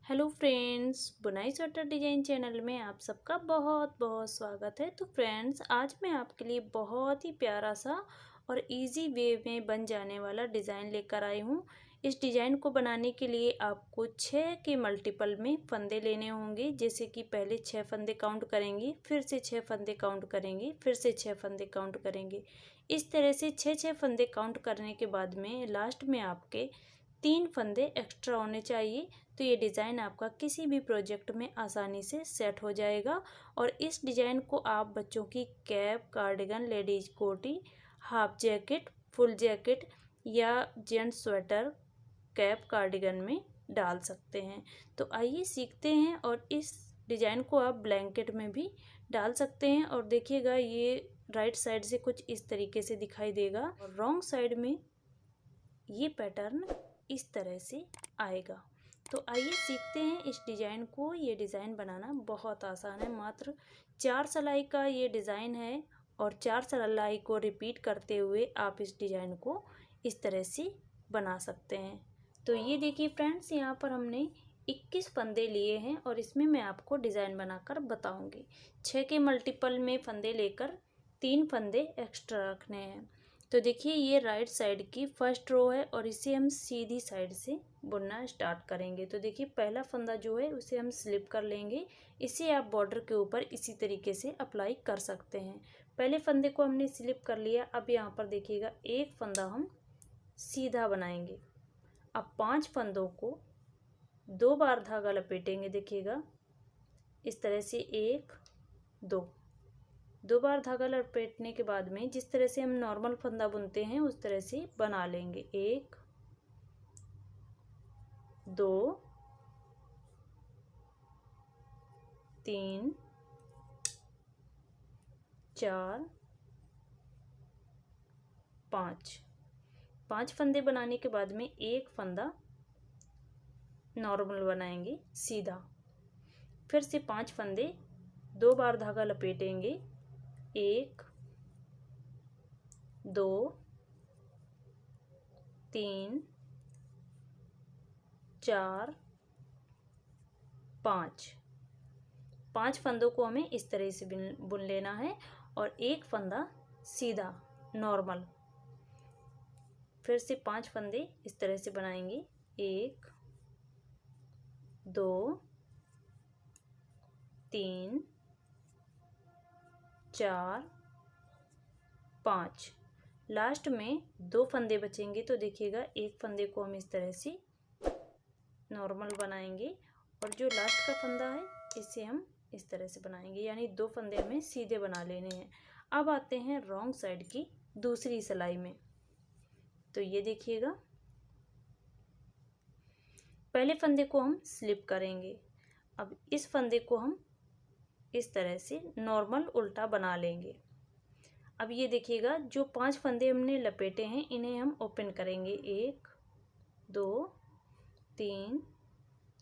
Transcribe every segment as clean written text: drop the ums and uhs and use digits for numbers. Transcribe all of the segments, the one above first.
Hello friends, बुनाई sweater design channel में आप सबका बहुत बहुत स्वागत है। तो फ्रेंड्स, आज मैं आपके लिए बहुत ही प्यारा सा और इजी वे में बन जाने वाला डिज़ाइन लेकर आई हूँ। इस डिज़ाइन को बनाने के लिए आपको 6 के मल्टीपल में फंदे लेने होंगे। जैसे कि पहले 6 फंदे काउंट करेंगे, फिर से 6 फंदे काउंट करेंगे, फिर से 6 फंदे काउंट करेंगे। इस तरह से 6 फंदे काउंट करने के बाद में लास्ट में आपके 3 फंदे एक्स्ट्रा होने चाहिए। तो ये डिज़ाइन आपका किसी भी प्रोजेक्ट में आसानी से सेट हो जाएगा। और इस डिज़ाइन को आप बच्चों की कैप, कार्डिगन, लेडीज कोटी, हाफ जैकेट, फुल जैकेट या जेंट्स स्वेटर, कैप, कार्डिगन में डाल सकते हैं। तो आइए सीखते हैं। और इस डिज़ाइन को आप ब्लैंकेट में भी डाल सकते हैं। और देखिएगा, ये राइट साइड से कुछ इस तरीके से दिखाई देगा और रॉन्ग साइड में ये पैटर्न इस तरह से आएगा। तो आइए सीखते हैं इस डिज़ाइन को। ये डिज़ाइन बनाना बहुत आसान है। मात्र 4 सिलाई का ये डिज़ाइन है और 4 सिलाई को रिपीट करते हुए आप इस डिज़ाइन को इस तरह से बना सकते हैं। तो ये देखिए फ्रेंड्स, यहाँ पर हमने 21 फंदे लिए हैं और इसमें मैं आपको डिज़ाइन बनाकर बताऊंगी। 6 के मल्टीपल में फंदे लेकर 3 फंदे एक्स्ट्रा रखने हैं। तो देखिए, ये राइट साइड की फर्स्ट रो है और इसे हम सीधी साइड से बुनना स्टार्ट करेंगे। तो देखिए, पहला फंदा जो है उसे हम स्लिप कर लेंगे। इसे आप बॉर्डर के ऊपर इसी तरीके से अप्लाई कर सकते हैं। पहले फंदे को हमने स्लिप कर लिया। अब यहाँ पर देखिएगा, एक फंदा हम सीधा बनाएंगे। अब 5 फंदों को 2 बार धागा लपेटेंगे। देखिएगा, इस तरह से 1 2 बार धागा लपेटने के बाद में जिस तरह से हम नॉर्मल फंदा बुनते हैं उस तरह से बना लेंगे। 1 2 3 4 5 फंदे बनाने के बाद में एक फंदा नॉर्मल बनाएंगे सीधा। फिर से 5 फंदे 2 बार धागा लपेटेंगे। 1 2 3 4 5 फंदों को हमें इस तरह से बुन लेना है और एक फंदा सीधा नॉर्मल। फिर से 5 फंदे इस तरह से बनाएंगे। 1 2 3 4 5। लास्ट में 2 फंदे बचेंगे। तो देखिएगा, एक फंदे को हम इस तरह से नॉर्मल बनाएंगे और जो लास्ट का फंदा है इसे हम इस तरह से बनाएंगे। यानी 2 फंदे हमें सीधे बना लेने हैं। अब आते हैं रॉन्ग साइड की दूसरी सिलाई में। तो ये देखिएगा, पहले फंदे को हम स्लिप करेंगे। अब इस फंदे को हम इस तरह से नॉर्मल उल्टा बना लेंगे। अब ये देखिएगा, जो 5 फंदे हमने लपेटे हैं इन्हें हम ओपन करेंगे। 1 2 3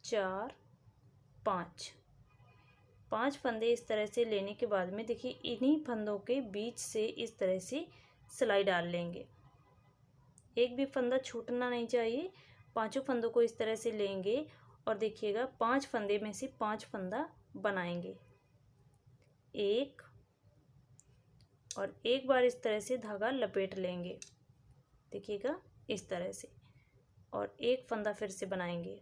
4 5 फंदे इस तरह से लेने के बाद में देखिए, इन्हीं फंदों के बीच से इस तरह से सिलाई डाल लेंगे। एक भी फंदा छूटना नहीं चाहिए। 5 फंदों को इस तरह से लेंगे और देखिएगा, 5 फंदे में से 5 फंदा बनाएंगे। एक और एक बार इस तरह से धागा लपेट लेंगे। देखिएगा, इस तरह से, और एक फंदा फिर से बनाएंगे।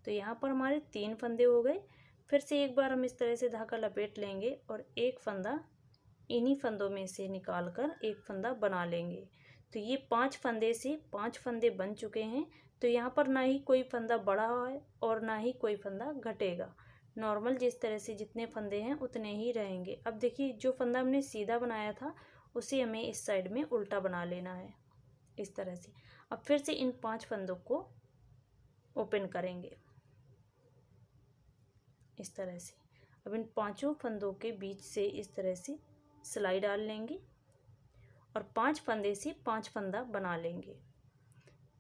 तो यहाँ पर हमारे 3 फंदे हो गए। फिर से एक बार हम इस तरह से धागा लपेट लेंगे और एक फंदा इन्हीं फंदों में से निकाल कर एक फंदा बना लेंगे। तो ये 5 फंदे से 5 फंदे बन चुके हैं। तो यहाँ पर ना ही कोई फंदा बढ़ा है और ना ही कोई फंदा घटेगा। नॉर्मल जिस तरह से जितने फंदे हैं उतने ही रहेंगे। अब देखिए, जो फंदा हमने सीधा बनाया था उसे हमें इस साइड में उल्टा बना लेना है इस तरह से। अब फिर से इन 5 फंदों को ओपन करेंगे इस तरह से। अब इन 5 फंदों के बीच से इस तरह से सिलाई डाल लेंगे और 5 फंदे से 5 फंदा बना लेंगे।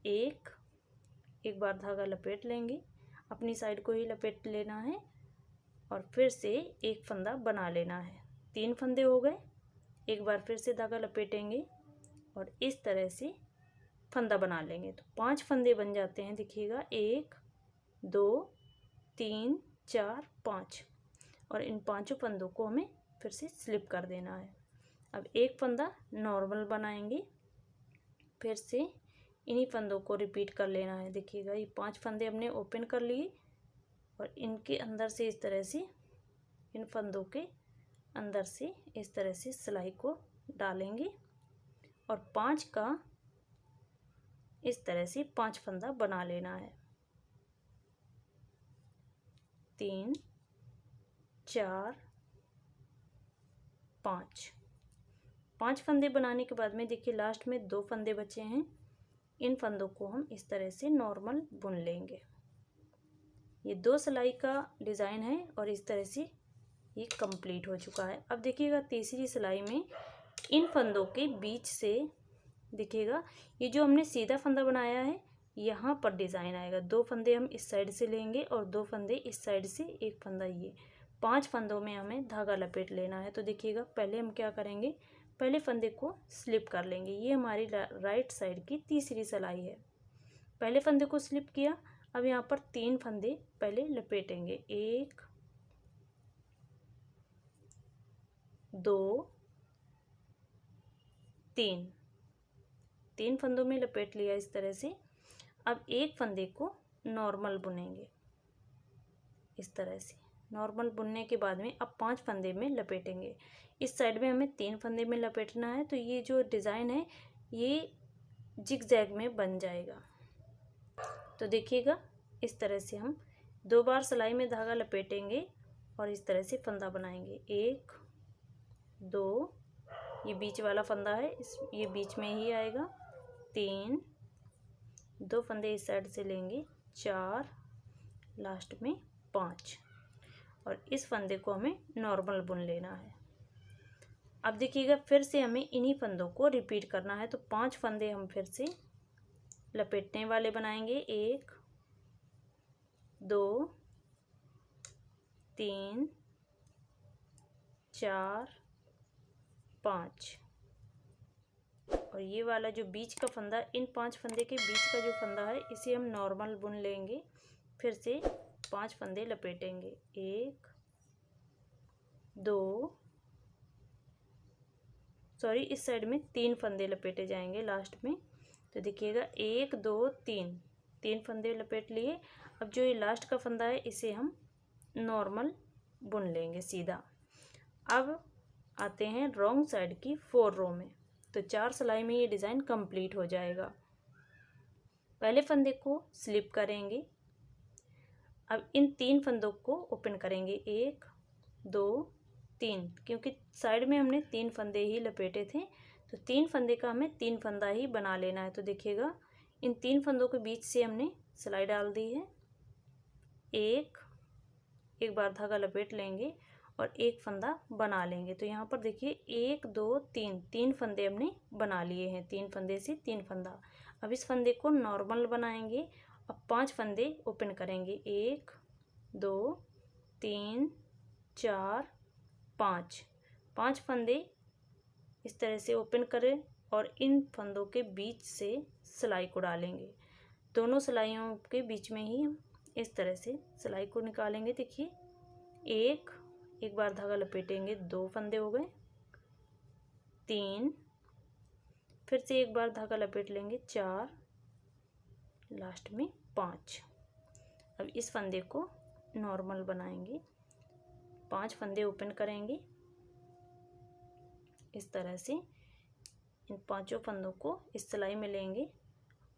एक बार धागा लपेट लेंगे, अपनी साइड को ही लपेट लेना है और फिर से एक फंदा बना लेना है। 3 फंदे हो गए। एक बार फिर से धागा लपेटेंगे और इस तरह से फंदा बना लेंगे। तो 5 फंदे बन जाते हैं। देखिएगा, 1 2 3 4 5 और इन पांचों फंदों को हमें फिर से स्लिप कर देना है। अब एक फंदा नॉर्मल बनाएंगे, फिर से इन्हीं फंदों को रिपीट कर लेना है। देखिएगा ये 5 फंदे हमने ओपन कर लिए और इनके अंदर से इस तरह से, इन फंदों के अंदर से इस तरह से सिलाई को डालेंगे और 5 का इस तरह से 5 फंदा बना लेना है। 3 4 5 फंदे बनाने के बाद में देखिए लास्ट में 2 फंदे बचे हैं। इन फंदों को हम इस तरह से नॉर्मल बुन लेंगे। ये 2 सिलाई का डिज़ाइन है और इस तरह से ये कंप्लीट हो चुका है। अब देखिएगा तीसरी सिलाई में इन फंदों के बीच से देखिएगा ये जो हमने सीधा फंदा बनाया है यहाँ पर डिज़ाइन आएगा। 2 फंदे हम इस साइड से लेंगे और 2 फंदे इस साइड से, एक फंदा ये। 5 फंदों में हमें धागा लपेट लेना है। तो देखिएगा पहले हम क्या करेंगे, पहले फंदे को स्लिप कर लेंगे। ये हमारी राइट साइड की तीसरी सिलाई है। पहले फंदे को स्लिप किया, अब यहाँ पर 3 फंदे पहले लपेटेंगे। 1 2 3 फंदों में लपेट लिया इस तरह से। अब एक फंदे को नॉर्मल बुनेंगे इस तरह से। नॉर्मल बुनने के बाद में अब 5 फंदे में लपेटेंगे। इस साइड में हमें 3 फंदे में लपेटना है। तो ये जो डिज़ाइन है ये जिगजैग में बन जाएगा। तो देखिएगा इस तरह से हम 2 बार सिलाई में धागा लपेटेंगे और इस तरह से फंदा बनाएंगे। 1 2, ये बीच वाला फंदा है, ये बीच में ही आएगा। 3, 2 फंदे इस साइड से लेंगे। 4, लास्ट में 5 और इस फंदे को हमें नॉर्मल बुन लेना है। अब देखिएगा फिर से हमें इन्हीं फंदों को रिपीट करना है। तो 5 फंदे हम फिर से लपेटने वाले बनाएंगे। 1 2 3 4 5 और ये वाला जो बीच का फंदा, इन 5 फंदे के बीच का जो फंदा है इसे हम नॉर्मल बुन लेंगे। फिर से 5 फंदे लपेटेंगे। 1 2 सॉरी इस साइड में 3 फंदे लपेटे जाएंगे लास्ट में। तो देखिएगा 1 2 3 फंदे लपेट लिए। अब जो ये लास्ट का फंदा है इसे हम नॉर्मल बुन लेंगे सीधा। अब आते हैं रॉन्ग साइड की 4 रो में। तो 4 सिलाई में ये डिज़ाइन कंप्लीट हो जाएगा। पहले फंदे को स्लिप करेंगे। अब इन 3 फंदों को ओपन करेंगे। 1 2 3, क्योंकि साइड में हमने 3 फंदे ही लपेटे थे तो 3 फंदे का हमें 3 फंदा ही बना लेना है। तो देखिएगा इन 3 फंदों के बीच से हमने सिलाई डाल दी है। एक बार धागा लपेट लेंगे और एक फंदा बना लेंगे। तो यहाँ पर देखिए 1 2 3 फंदे हमने बना लिए हैं। 3 फंदे से 3 फंदा। अब इस फंदे को नॉर्मल बनाएंगे। अब 5 फंदे ओपन करेंगे। 1 2 3 4 5 फंदे इस तरह से ओपन करें और इन फंदों के बीच से सिलाई को डालेंगे। दोनों सिलाइयों के बीच में ही हम इस तरह से सिलाई को निकालेंगे। देखिए एक बार धागा लपेटेंगे, 2 फंदे हो गए। 3, फिर से एक बार धागा लपेट लेंगे, 4, लास्ट में 5। अब इस फंदे को नॉर्मल बनाएंगे। 5 फंदे ओपन करेंगे इस तरह से। इन 5 फंदों को इस सिलाई में लेंगे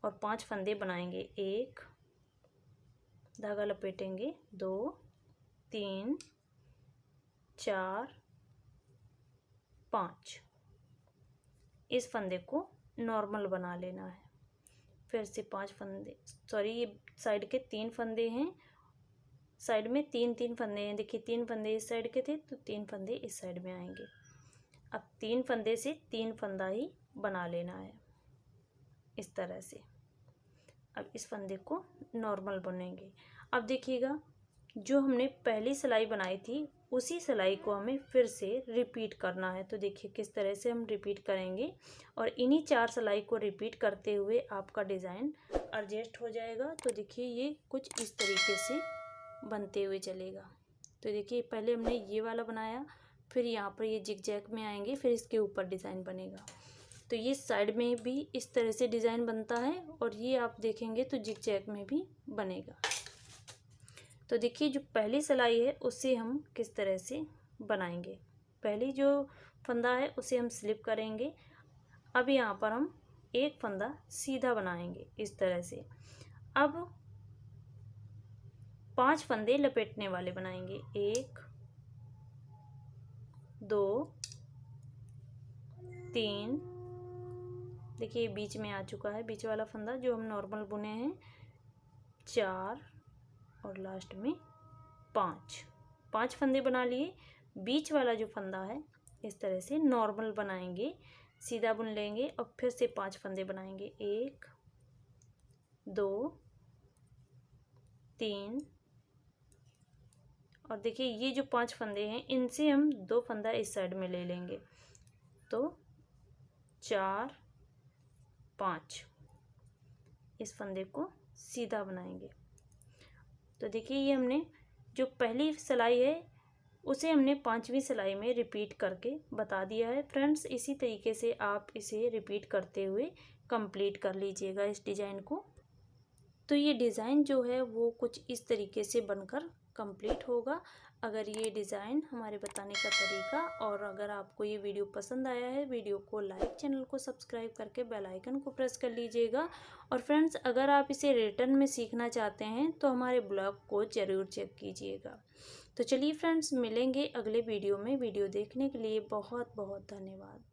और 5 फंदे बनाएंगे। 1 धागा लपेटेंगे, 2 3 4 5। इस फंदे को नॉर्मल बना लेना है। फिर से 5 फंदे, सॉरी ये साइड के 3 फंदे हैं। साइड में 3 फंदे हैं। देखिए 3 फंदे इस साइड के थे तो 3 फंदे इस साइड में आएंगे। अब 3 फंदे से 3 फंदा ही बना लेना है इस तरह से। अब इस फंदे को नॉर्मल बुनेंगे। अब देखिएगा जो हमने पहली सिलाई बनाई थी उसी सिलाई को हमें फिर से रिपीट करना है। तो देखिए किस तरह से हम रिपीट करेंगे और इन्हीं 4 सिलाई को रिपीट करते हुए आपका डिज़ाइन एडजस्ट हो जाएगा। तो देखिए ये कुछ इस तरीके से बनते हुए चलेगा। तो देखिए पहले हमने ये वाला बनाया, फिर यहाँ पर ये जिगजैग में आएंगे, फिर इसके ऊपर डिज़ाइन बनेगा। तो ये साइड में भी इस तरह से डिज़ाइन बनता है और ये आप देखेंगे तो जिगजैग में भी बनेगा। तो देखिए जो पहली सिलाई है उसे हम किस तरह से बनाएंगे। पहली जो फंदा है उसे हम स्लिप करेंगे। अब यहाँ पर हम एक फंदा सीधा बनाएंगे इस तरह से। अब 5 फंदे लपेटने वाले बनाएंगे, 1 2 3, देखिए बीच में आ चुका है बीच वाला फंदा जो हम नॉर्मल बुने हैं, 4 और लास्ट में 5 फंदे बना लिए। बीच वाला जो फंदा है इस तरह से नॉर्मल बनाएंगे, सीधा बुन लेंगे और फिर से 5 फंदे बनाएंगे, 1 2 3। और देखिए ये जो 5 फंदे हैं इनसे हम 2 फंदा इस साइड में ले लेंगे, तो 4 5 इस फंदे को सीधा बनाएंगे। तो देखिए ये हमने जो पहली सिलाई है उसे हमने 5वीं सिलाई में रिपीट करके बता दिया है फ्रेंड्स। इसी तरीके से आप इसे रिपीट करते हुए कंप्लीट कर लीजिएगा इस डिज़ाइन को। तो ये डिज़ाइन जो है वो कुछ इस तरीके से बनकर कंप्लीट होगा। अगर ये डिज़ाइन हमारे बताने का तरीका और अगर आपको ये वीडियो पसंद आया है, वीडियो को लाइक, चैनल को सब्सक्राइब करके बेल आइकन को प्रेस कर लीजिएगा। और फ्रेंड्स अगर आप इसे रिटर्न में सीखना चाहते हैं तो हमारे ब्लॉग को ज़रूर चेक कीजिएगा। तो चलिए फ्रेंड्स मिलेंगे अगले वीडियो में। वीडियो देखने के लिए बहुत बहुत धन्यवाद।